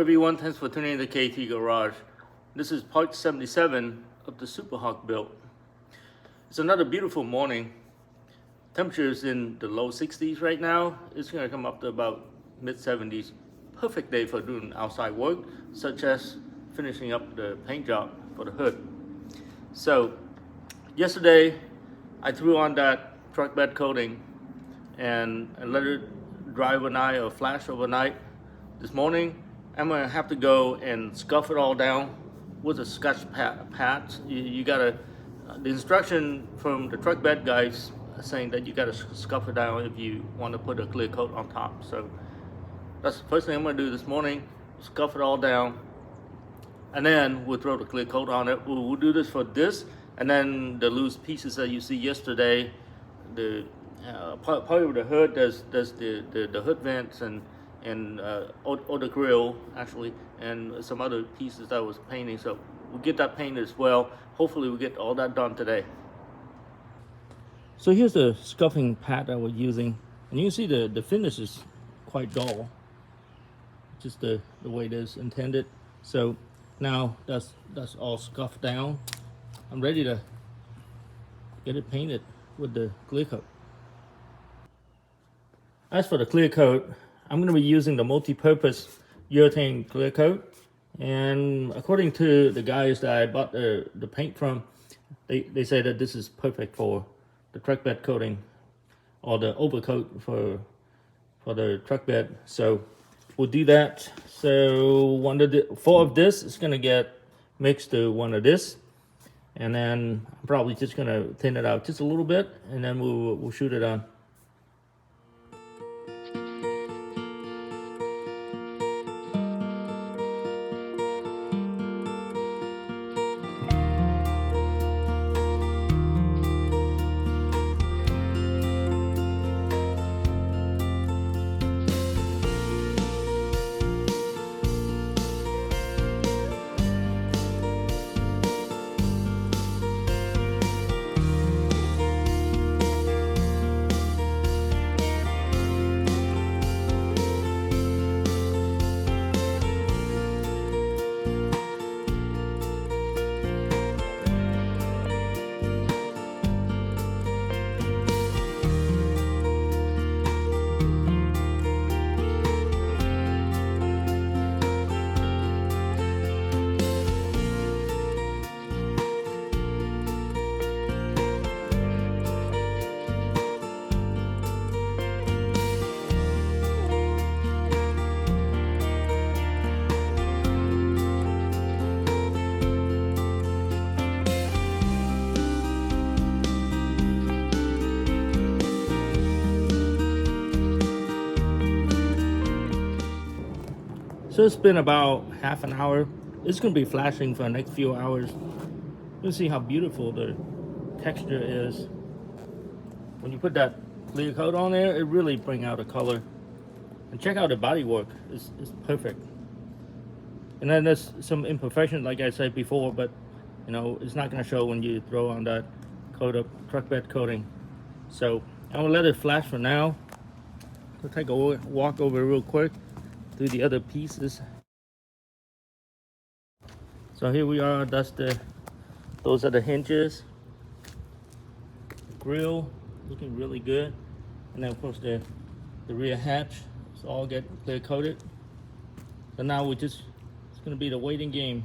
everyone, thanks for tuning in to KT Garage. This is part 77 of the SuperHog build. It's another beautiful morning. Temperatures in the low 60s right now. It's going to come up to about mid 70s. Perfect day for doing outside work, such as finishing up the paint job for the hood. So yesterday I threw on that truck bed coating and let it dry overnight or flash overnight. This morning I'm going to have to go and scuff it all down with a Scotch pad. You gotta, the instruction from the truck bed guys saying that you gotta scuff it down if you want to put a clear coat on top. So that's the first thing I'm going to do this morning, scuff it all down, and then we'll throw the clear coat on it. We'll do this for this, and then the loose pieces that you see yesterday, the part of the hood, there's the hood vents and or the grill actually, and some other pieces that I was painting. So we'll get that painted as well. Hopefully we'll get all that done today. So here's the scuffing pad that we're using, and you can see the finish is quite dull, just the way it is intended. So now that's all scuffed down. I'm ready to get it painted with the clear coat. As for the clear coat, I'm going to be using the multi-purpose urethane clear coat, and according to the guys that I bought the paint from, they say that this is perfect for the truck bed coating, or the overcoat for the truck bed. So we'll do that. So four of this is going to get mixed to one of this, and then I'm probably just going to thin it out just a little bit, and then we'll shoot it on. So it's been about half an hour. It's going to be flashing for the next few hours. You'll see how beautiful the texture is. When you put that clear coat on there, it really brings out a color. And check out the bodywork. It's perfect. And then there's some imperfection, like I said before, but you know, it's not going to show when you throw on that coat of truck bed coating. So I'm going to let it flash for now. We'll take a walk over real quick through the other pieces. So here we are. Those are the hinges. The grill looking really good, and then of course the rear hatch. It's all get clear coated. So now it's going to be the waiting game.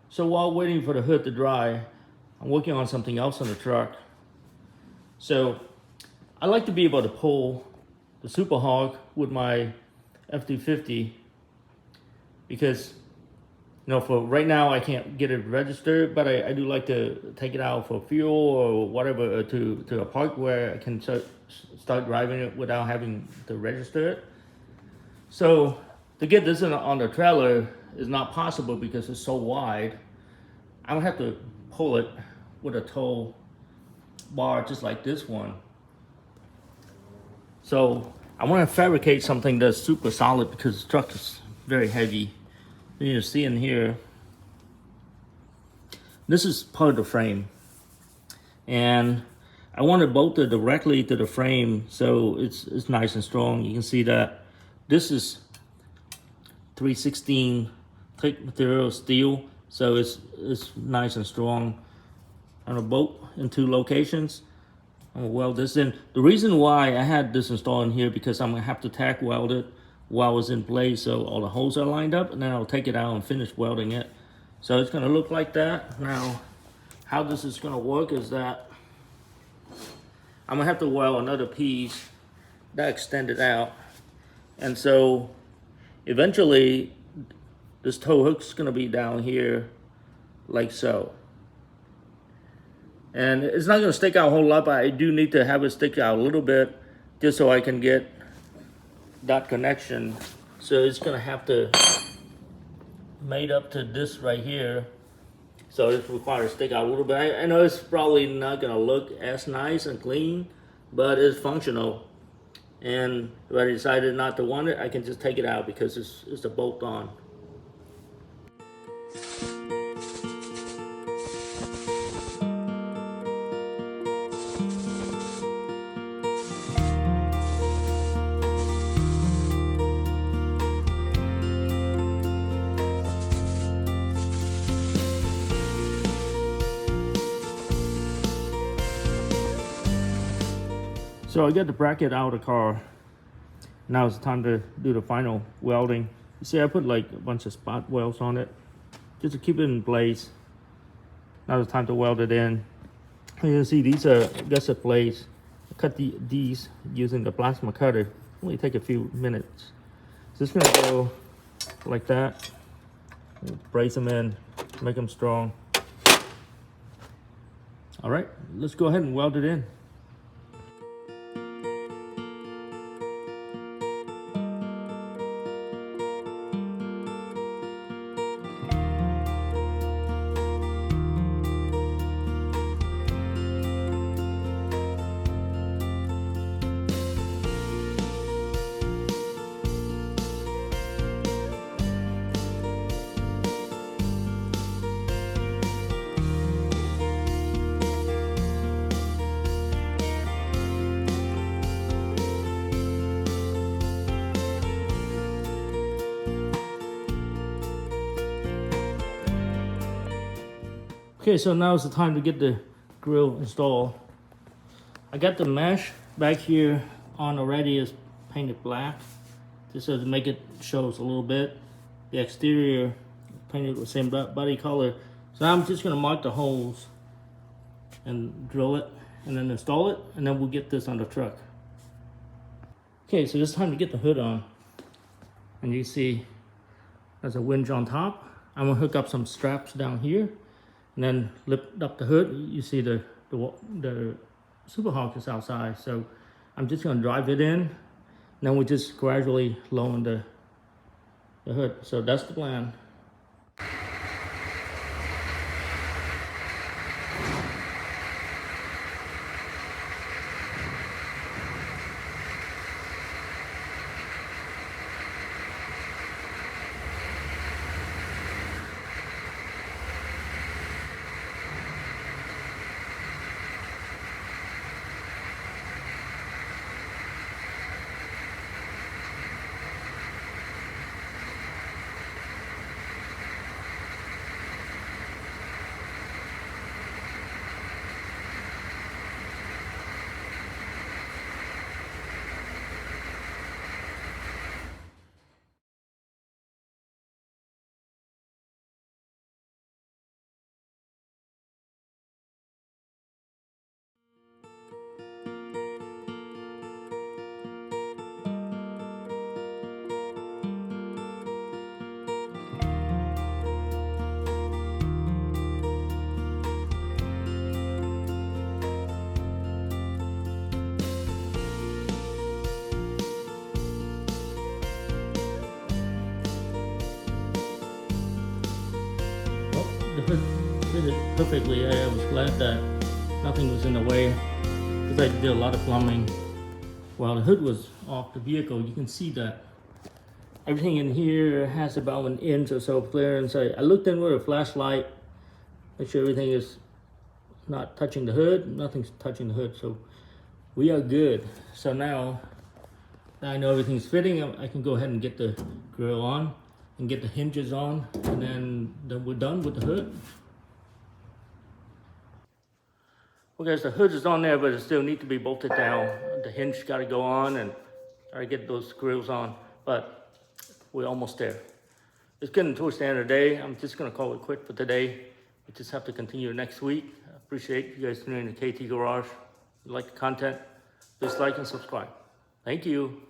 So while waiting for the hood to dry, I'm working on something else on the truck. So I like to be able to pull the SuperHog with my F-250, because you know, for right now I can't get it registered, but I do like to take it out for fuel or whatever to a park where I can start driving it without having to register it. So to get this on the trailer is not possible because it's so wide. I would have to pull it with a tow bar just like this one. So I want to fabricate something that's super solid because the truck is very heavy. You see in here, this is part of the frame, and I want it bolted directly to the frame so it's nice and strong. You can see that This is 316 thick material steel, so it's nice and strong. On a bolt in 2 locations. I'm gonna weld this in. The reason why I had this installed in here because I'm gonna have to tack weld it while it's in place, so all the holes are lined up, and then I'll take it out and finish welding it. So it's gonna look like that. Now, how this is gonna work is that I'm gonna have to weld another piece that extended out, and so eventually this tow hook's gonna be down here like so. And it's not gonna stick out a whole lot, but I do need to have it stick out a little bit just so I can get that connection. So it's gonna have to made up to this right here. So it's required to stick out a little bit. I know it's probably not gonna look as nice and clean, but it's functional. And if I decided not to want it, I can just take it out because it's a bolt on. So I got the bracket out of the car. Now it's time to do the final welding. You see I put like a bunch of spot welds on it just to keep it in place. Now it's time to weld it in. You can see these are gusset plates. I cut these using the plasma cutter. Only take a few minutes. So it's gonna go like that. Brace them in, make them strong. All right, let's go ahead and weld it in. Okay, so now is the time to get the grill installed. I got the mesh back here on already, is painted black, just so to make it shows a little bit. The exterior painted the same body color. So I'm just gonna mark the holes and drill it and then install it, and then we'll get this on the truck. Okay, so it's time to get the hood on. And you see there's a winch on top. I'm gonna hook up some straps down here and then lift up the hood. You see the SuperHog is outside, so I'm just gonna drive it in, and then we just gradually lower the hood. So that's the plan. The hood fitted perfectly. I was glad that nothing was in the way, because I did a lot of plumbing. While the hood was off the vehicle, you can see that everything in here has about 1 inch or so clearance. I looked in with a flashlight, make sure everything is not touching the hood. Nothing's touching the hood, so we are good. So now that I know everything's fitting, I can go ahead and get the grill on and get the hinges on, and then we're done with the hood. Well guys, the hood is on there, but it still needs to be bolted down. The hinge got to go on, and I get those grills on, but we're almost there. It's getting towards the end of the day. I'm just going to call it quit for today. We just have to continue next week. I appreciate you guys tuning in to KT Garage. If you like the content, please like and subscribe. Thank you.